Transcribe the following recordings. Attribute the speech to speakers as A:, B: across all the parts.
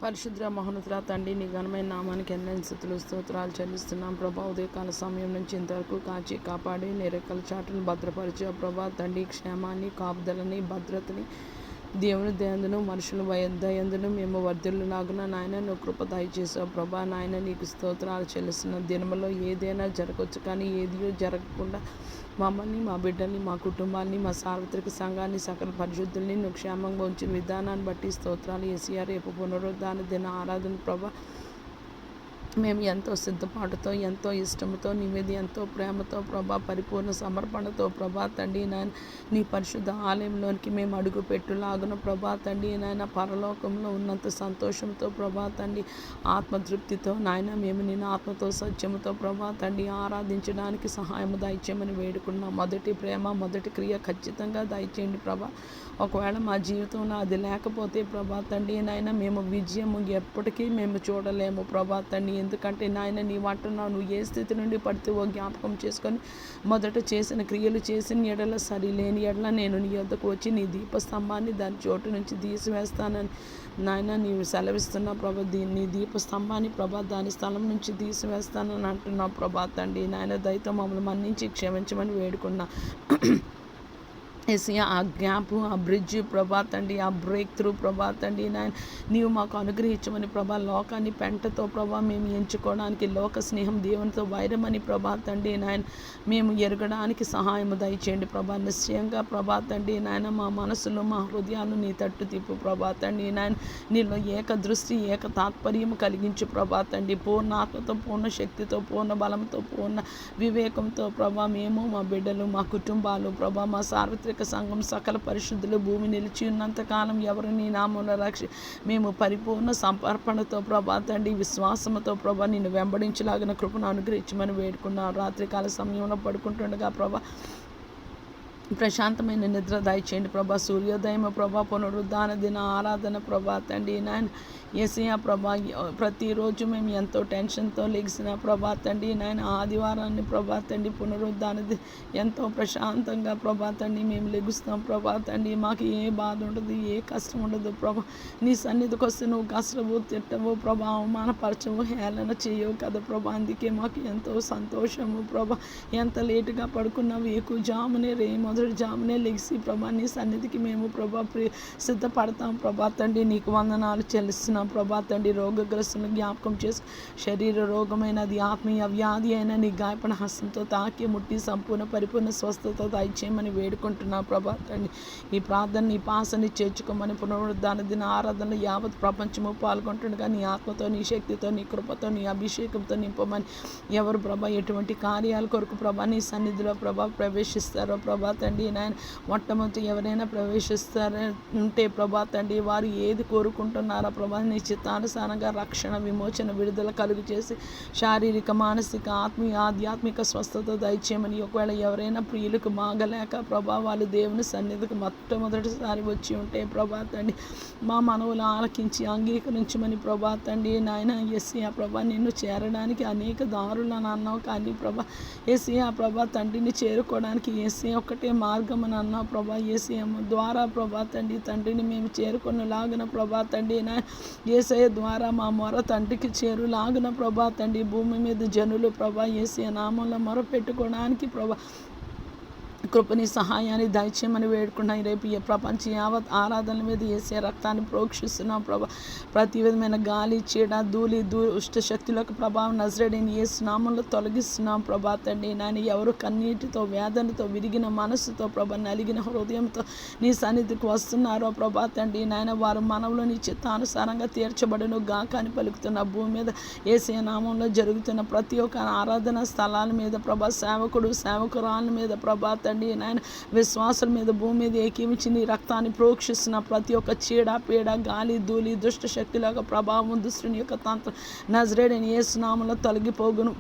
A: పరిశుద్ర మహోన్నతుల తండ్రి నీ ఘనమైన నామానికి ఎన్నెన్ని స్థుతులు స్తోత్రాలు చెల్లిస్తున్నాం ప్రభా. ఉదయకాల సమయం నుంచి ఇంతవరకు కాచి కాపాడి నీ రెక్కల చాటును భద్రపరిచే ప్రభా తండ్రి. క్షేమాన్ని, కాపుదలని, భద్రతని దేవుని దయందును మనుషుల దయందును మేము వర్ధిల్లులాగున నాయన నువ్వు కృప దయచేసావు ప్రభా. నాయన నీకు స్తోత్రాలు చెల్లిస్తున్న దినములో ఏదైనా జరగవచ్చు, కానీ ఏదియో జరగకుండా మమ్మల్ని, మా బిడ్డల్ని, మా కుటుంబాన్ని, మా సార్వత్రిక సంఘాన్ని, సకల పరిశుద్ధుల్ని నువ్వు క్షేమంగా ఉంచిన విధానాన్ని బట్టి స్తోత్రాలు. ఏసీఆర్ రేపు పునరుద్ధాన దిన ఆరాధన ప్రభా మేము ఎంతో సిద్ధపాటుతో, ఎంతో ఇష్టంతో, నీ మీద ఎంతో ప్రేమతో ప్రభా, పరిపూర్ణ సమర్పణతో ప్రభా తండ్రి నాయన నీ పరిశుద్ధ ఆలయంలోనికి మేము అడుగు పెట్టులాగున ప్రభా తండ్రి నాయన పరలోకంలో ఉన్నంత సంతోషంతో ప్రభా తండ్రి, ఆత్మతృప్తితో నాయన మేము నేను ఆత్మతో సత్యముతో ప్రభా తండ్రి ఆరాధించడానికి సహాయము దయచేయమని వేడుకున్నాం. మొదటి ప్రేమ, మొదటి క్రియ ఖచ్చితంగా దయచేయండి ప్రభా. ఒకవేళ మా జీవితంలో అది లేకపోతే ప్రభా తండ్రి నాయన మేము విజయము ఎప్పటికీ మేము చూడలేము ప్రభా తండ్రి. ఎందుకంటే నాయన నీవు అంటున్నావు, నువ్వు ఏ స్థితి నుండి పడితేవో జ్ఞాపకం చేసుకొని మొదట చేసిన క్రియలు చేసిన ఎడల సరిలేని ఎడల నేను నీ వద్దకు వచ్చి నీ దీపస్తంభాన్ని దాని చోటు నుంచి తీసివేస్తానని నాయన నీవు సెలవిస్తున్నావు ప్రభా. నీ దీపస్తంభాన్ని ప్రభా దాని స్థలం నుంచి తీసివేస్తానని అంటున్నావు ప్రభా తండ్రి. నాయన దయతో మమ్మల్ని మన్నించి క్షమించమని వేడుకున్నా. ఏసయ్య ఆ గ్యాప్, ఆ బ్రిడ్జ్ ప్రభా తండ్రి, ఆ బ్రేక్ త్రూ ప్రభా తండ్రి నాయన నీవు మాకు అనుగ్రహించమని ప్రభా. లోకాన్ని పెంటతో ప్రభా మేము ఎంచుకోవడానికి, లోక స్నేహం దేవునితో వైరమని ప్రభా తండ్రి నాయన మేము ఎరగడానికి సహాయము దయచేయండి ప్రభా. నిశ్చయంగా ప్రభా తండ్రి నాయన మా మనసులో, మా హృదయాలు నీ తట్టు తిప్పు ప్రభా తండ్రి నాయన. నీలో ఏక దృష్టి, ఏక తాత్పర్యం కలిగించు ప్రభా తండ్రి. పూర్ణ ఆత్మతో, పూర్ణ శక్తితో, పూర్ణ బలంతో, పూర్ణ వివేకంతో ప్రభా మేము, మా బిడ్డలు, మా కుటుంబాలు ప్రభా, మా సార్వత్రిక సంఘం, సకల పరిశుద్ధులు భూమి నిలిచి ఉన్నంతకాలం ఎవరు నీ నామంలో మేము పరిపూర్ణ సమర్పణతో ప్రభా తండ్రి, విశ్వాసంతో ప్రభా నిన్ను వెంబడించలాగిన కృపను అనుగ్రహించమని వేడుకున్నాం. రాత్రికాల సమయంలో పడుకుంటుండగా ప్రభా ప్రశాంతమైన నిద్ర దయచేయండి ప్రభా. సూర్యోదయం ప్రభా, పునరుద్ధాన దిన ఆరాధన ప్రభా తండ్రి నాయన ఏసయ్య ప్రభా. ప్రతిరోజు మేము ఎంతో టెన్షన్తో లెగిసిన ప్రభా తండ్రి నాయన ఆదివారాన్ని ప్రభా తండ్రి పునరుద్ధానది ఎంతో ప్రశాంతంగా ప్రభా తండ్రి మేము లెగుస్తాం ప్రభా తండ్రి. మాకు ఏ బాధ ఉండదు, ఏ కష్టం ఉండదు ప్రభా. నీ సన్నిధికి వస్తే నువ్వు కష్టవు, తిట్టవు ప్రభా, అవమానపరచవు, హేళన చేయవు కదా ప్రభా. అందుకే మాకు ఎంతో సంతోషము ప్రభా. ఎంత లేటుగా పడుకున్నావు, ఎక్కువ జామునే మొదటి జామునే లెగిసి ప్రభా నీ సన్నిధికి మేము ప్రభా సిద్ధపడతాం ప్రభా తండ్రి. నీకు వందనాలు చెల్లిస్తున్నాం ప్రభా తండ్రి. రోగగ్రస్తులను జ్ఞాపకం చేసి శరీర రోగమైనది, ఆత్మీయ వ్యాధి అయినా నీ గాయపణ హస్తంతో తాకి ముట్టి సంపూర్ణ పరిపూర్ణ స్వస్థత దయచేయమని వేడుకుంటున్నా ప్రభా తండ్రి. ఈ ప్రార్థన నీ పాసని చేర్చుకోమని పునరుద్ధాన దిన ఆరాధనలో యావత్ ప్రపంచము పాల్గొంటుండగా నీ ఆత్మతో, నీ శక్తితో, నీ కృపతో, నీ అభిషేకంతో నింపమని. ఎవరు ప్రభా ఎటువంటి కార్యాల కొరకు ప్రభా నీ సన్నిధిలో ప్రభా ప్రవేశిస్తారో ప్రభా తండ్రి నాయన, మొట్టమొదటి ఎవరైనా ప్రవేశిస్తారంటే ప్రభా తండ్రి వారు ఏది కోరుకుంటున్నారో ప్రభా నీ చిత్తానుసారంగా రక్షణ, విమోచన, విడుదల కలుగు చేసి శారీరక, మానసిక, ఆత్మీయ, ఆధ్యాత్మిక స్వస్థత దయచేయమని. ఒకవేళ ఎవరైనా ప్రియులకు మాగలేక ప్రభా వాళ్ళు దేవుని సన్నిధికి మొట్టమొదటిసారి వచ్చి ఉంటే ప్రభా తండ్రి మా మనవులు ఆలకించి అంగీకరించమని ప్రభా తండ్రి నాయన. ఎస్సీ ఆ ప్రభా నిన్ను చేరడానికి అనేక దారులను అన్నావు, కానీ ప్రభా ఎస్సీ ఆ ప్రభా తండ్రిని చేరుకోవడానికి ఎస్సీ ఒక్కటే మార్గం అని అన్నావు ప్రభా. యేసయ్య ద్వారా ప్రభా తండ్రి తండ్రిని మేము చేరుకునేలాగున ప్రభా తండ్రి నా యేసయ్య ద్వారా మా మొర తండ్రికి చేరులాగున ప్రభా తండ్రి. భూమి మీద జనులు ప్రభా యేసయ్య నామంలో మొర పెట్టుకోవడానికి ప్రభా కృపని సహాయాన్ని దయచేయమని వేడుకున్నాయి. రేపు ఏ ప్రపంచ యావత్ ఆరాధనల మీద వేసే రక్తాన్ని ప్రోక్షిస్తున్నాం ప్రభా. ప్రతి విధమైన గాలి, చీడ, ధూళి, దుష్ట శక్తులకు ప్రభావం నజరేయుడైన యేసు నామంలో తొలగిస్తున్నాం ప్రభా తండ్రి నాయన. ఎవరు కన్నీటితో, వేదనతో, విరిగిన మనస్సుతో ప్రభా, నలిగిన హృదయంతో నీ సన్నిధికి వస్తున్నారో ప్రభా తండ్రి నాయన, వారు మనవులో నీ చిత్తానుసారంగా తీర్చబడును గాక అని పలుకుతున్న భూమి మీద యేసయ్య నామంలో జరుగుతున్న ప్రతి ఒక్క ఆరాధన స్థలాల మీద ప్రభా, సేవకుడు, సేవకురాల మీద ప్రభా తండ్రి నాయన, విశ్వాసుల మీద, భూమి మీద ఏకీమించి నీ రక్తాన్ని ప్రోక్షిస్తున్న ప్రతి ఒక్క చీడ, పీడ, గాలి, ధూళి, దుష్ట శక్తుల ప్రభావం, దుష్టుని యొక్క తంత్రం నజరేయుడైన యేసు నామములో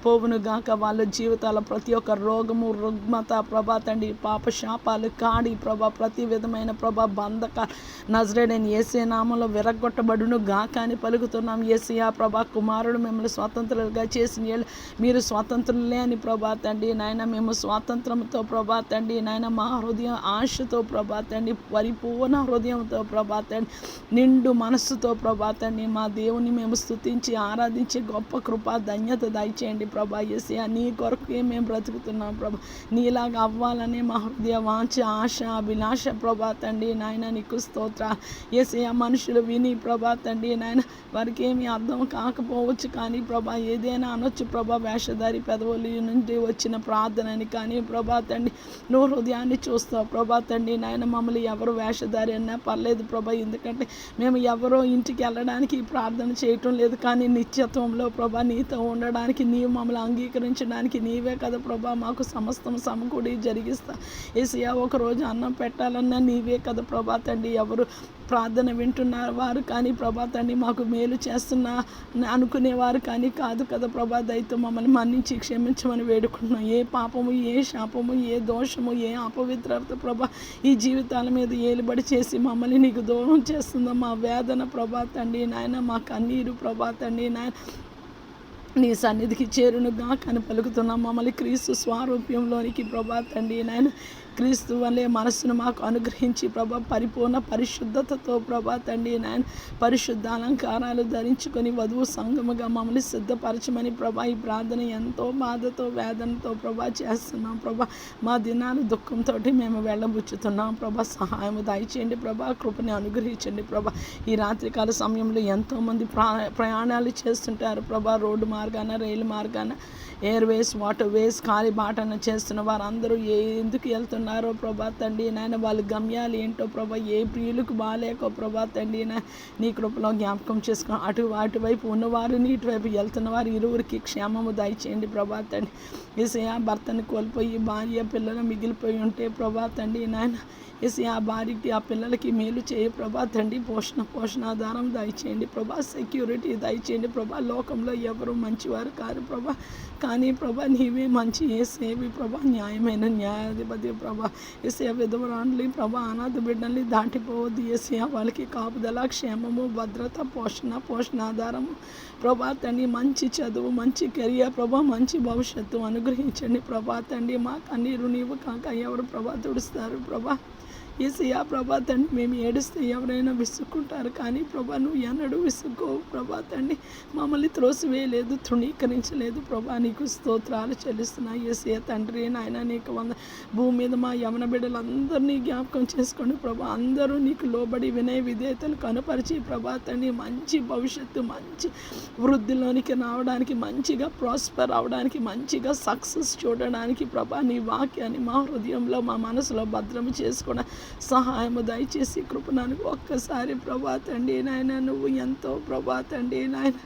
A: పోవును గాక. వాళ్ళ జీవితాల ప్రతి ఒక్క రోగము, రుగ్మత ప్రభా తండ్రి, పాప శాపాలు, కాడి ప్రభా, ప్రతి విధమైన ప్రభా బంధక నజరేయుడైన యేసయ్య నామములో విరగొట్టబడును గాక అని పలుకుతున్నాం. యేసయ్య ప్రభా కుమారుడు మిమ్మల్ని స్వతంత్రులుగా చేసిన మీరు స్వతంత్రులే అని ప్రభా తండ్రి నాయన. మేము స్వాతంత్రంతో ప్రభా తండ్రి తండ్రి నాయన మా హృదయం ఆశతో ప్రభా తండ్రి, పరిపూర్ణ హృదయంతో ప్రభా తండ్రి, నిండు మనస్సుతో ప్రభా తండ్రి మా దేవుని మేము స్తుతించి ఆరాధించే గొప్ప కృప ధన్యత దయచేయండి ప్రభా. యేసయ్యా నీ కొరకే మేము బ్రతుకుతున్నాం ప్రభా. నీలాగా అవ్వాలనే మా హృదయ వాంఛ, ఆశ, అభిలాష ప్రభా తండ్రి నాయన నీకు స్తోత్ర. యేసయ్యా మనుషులు విని ప్రభా తండ్రి నాయన వారికి ఏమీ అర్థం కాకపోవచ్చు కానీ ప్రభా ఏదైనా అనొచ్చు ప్రభా, వేషధారి పెదవుల నుండి వచ్చిన ప్రార్థనని కానీ ప్రభా తండ్రి నువ్వు హృదయాన్ని చూస్తావు ప్రభా తండ్రి నాయన. మమ్మల్ని ఎవరు వేషధారి అన్నా పర్లేదు ప్రభా, ఎందుకంటే మేము ఎవరో ఇంటికి వెళ్ళడానికి ప్రార్థన చేయటం లేదు, కానీ నిత్యత్వంలో ప్రభా నీతో ఉండడానికి, నీవు మమ్మల్ని అంగీకరించడానికి నీవే కదా ప్రభా మాకు సమస్తం సమకూడి జరిగిస్తా. యేసయ్యా ఒకరోజు అన్నం పెట్టాలన్నా నీవే కదా ప్రభా తండ్రి. ఎవరు ప్రార్థన వింటున్నారు వారు కానీ ప్రభా తండ్రి మాకు మేలు చేస్తున్నా అనుకునేవారు కానీ కాదు కదా ప్రభా. దయతో మమ్మల్ని మన్నించి క్షమించమని వేడుకుంటున్నాం. ఏ పాపము, ఏ శాపము, ఏ దోషము, ఏ అపవిత్రత ప్రభా ఈ జీవితాల మీద ఏలుబడి చేసి మమ్మల్ని నీకు దూరం చేస్తుందో మా వేదన ప్రభా తండ్రి నాయన, మా కన్నీరు ప్రభా తండ్రి నాయన నీ సన్నిధికి చేరునుగా కని పలుకుతున్నాం. మమ్మల్ని క్రీస్తు స్వారూప్యంలోనికి ప్రభా తండ్రి నాయన, క్రీస్తు వల్లే మనస్సును మాకు అనుగ్రహించి ప్రభా పరిపూర్ణ పరిశుద్ధతతో ప్రభా తండ్రి నాయన పరిశుద్ధ అలంకారాలు ధరించుకొని వధువు సంగముగా మమ్మల్ని సిద్ధపరచమని ప్రభా ఈ ప్రార్థన ఎంతో బాధతో వేదనతో ప్రభా చేస్తున్నాం ప్రభా. మా దినాలు దుఃఖంతో మేము వెళ్ళబుచ్చుతున్నాం ప్రభా. సహాయం దయచేయండి ప్రభా, కృపని అనుగ్రహించండి ప్రభా. ఈ రాత్రికాల సమయంలో ఎంతోమంది ప్రయాణాలు చేస్తుంటారు ప్రభా, రోడ్డు మార్గాన, రైలు మార్గాన, ఎయిర్వేస్, వాటర్ వేస్, ఖాళీ బాటన చేస్తున్న వారందరూ ఎందుకు వెళ్తున్నారో ప్రభా తండ్రి నాయన, వాళ్ళ గమ్యాలు ఏంటో ప్రభా, ఏ ప్రియులకు బాగాలేకో ప్రభా తండ్రి నీ కృపలో జ్ఞాపకం చేసుకుని అటువైపు ఉన్నవారిని ఇటువైపు వెళ్తున్న వారు ఇరువురికి క్షేమము దయచేయండి ప్రభా తండ్రి. యేసయ్యా భర్తను కోల్పోయి భార్య పిల్లలు మిగిలిపోయి ఉంటే ప్రభా తండ్రి నాయన, యేసయ్యా ఆ భార్యకి ఆ పిల్లలకి మేలు చేయ ప్రభా తండ్రి. పోషణాధారం దయచేయండి ప్రభా, సెక్యూరిటీ దయచేయండి ప్రభా. లోకంలో ఎవరు మంచివారు కాదు ప్రభా, కానీ ప్రభా నీవే మంచి యేసేవి ప్రభా, న్యాయమైన న్యాయాధిపతి ప్రభా. యేసయ్యా విధవరాండ్లి ప్రభా, అనాథ బిడ్డల్ని దాటిపోవద్దు యేసయ్యా, వాళ్ళకి కాపుదల, క్షేమము, భద్రత, పోషణాధారము ప్రభా తండ్రి. మంచి చదువు, మంచి కెరియర్ ప్రభా, మంచి భవిష్యత్తు అనుగ్రహించండి ప్రభా తండ్రి. మా కన్నీరు నీవు కాక ఎవరు ప్రభా తుడుస్తారు ప్రభా. యేసయ్యా ప్రభా తండ్రి, మేము ఏడుస్తే ఎవరైనా విసుక్కుంటారు కానీ ప్రభా నువ్వు ఎన్నడూ విసుక్కోవు ప్రభా తండ్రి. మమ్మల్ని త్రోసివేయలేదు, తృణీకరించలేదు ప్రభా, నీకు స్తోత్రాలు చెల్లిస్తున్నాయి యేసయ్యా తండ్రి నాయన. నీకు భూమి మీద మా యవన బిడ్డలందరినీ జ్ఞాపకం చేసుకోండి ప్రభా. అందరూ నీకు లోబడి వినయ విధేయతలు కనపరిచి ప్రభా తండ్రి మంచి భవిష్యత్తు, మంచి వృద్ధిలోనికి రావడానికి, మంచిగా ప్రాస్పర్ అవడానికి, మంచిగా సక్సెస్ చూడడానికి ప్రభా నీ వాక్యాన్ని మా హృదయంలో, మా మనసులో భద్రము చేసుకోవడం సహాయము దయచేసి కృపణను ఒక్కసారి ప్రభా తండ్రి నాయన. నువ్వు ఎంతో ప్రభా తండ్రి నాయన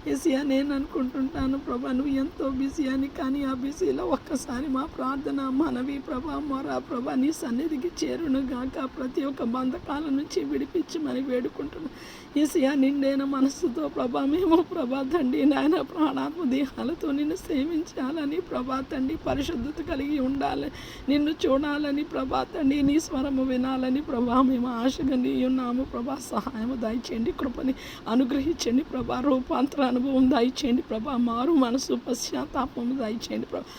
A: యేసయ్యా, నేను అనుకుంటుంటాను ప్రభా నువ్వు ఎంతో బిజీ అని, కానీ ఆ బిజీలో ఒక్కసారి మా ప్రార్థన, మనవి ప్రభా, మొర ప్రభా నీ సన్నిధికి చేరును గాక. ప్రతి ఒక్క బంధకాల నుంచి విడిపించమని వేడుకుంటున్నాను యేసయ్యా. నిండైన మనస్సుతో ప్రభా మేము ప్రభా తండ్రి నాయన ప్రాణాత్మ దేహాలతో నిన్ను సేవించాలని ప్రభా తండ్రి, పరిశుద్ధత కలిగి ఉండాలని, నిన్ను చూడాలని ప్రభా తండ్రి, నీ స్వరము వినాలని ప్రభా మేము ఆశగా నీ ఉన్నాము ప్రభా. సహాయము దయచేయండి, కృపని అనుగ్రహించండి ప్రభా. రూపాంతర అనుభవం దయచేయండి ప్రభా. మారు మనసు, పశ్చాత్తాపము దయచేయండి ప్రభా.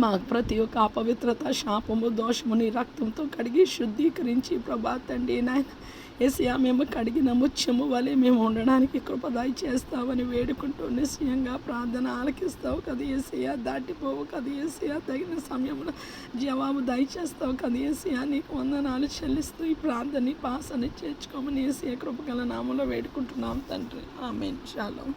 A: మాకు ప్రతి ఒక్క అపవిత్రత, శాపము, దోషము నీ రక్తంతో కడిగి శుద్ధీకరించి ప్రభా తండ్రి నాయన యేసయ్యా మేము కడిగిన ముత్యము వలె మేము ఉండడానికి కృప దయచేస్తావని వేడుకుంటూ నిశ్చయంగా ప్రార్థన ఆలకిస్తావు కదా యేసయ్యా. దాటిపోవు కదా యేసయ్యా, తగిన సమయంలో జవాబు దయచేస్తావు కదా యేసయ్యా. నీకు వందనాలు చెల్లిస్తూ ఈ ప్రార్థనని పాసని చేర్చుకోమని యేసయ్యా కృపగల నామంలో వేడుకుంటున్నాం తండ్రి. ఆమేన్. షాలోమ్.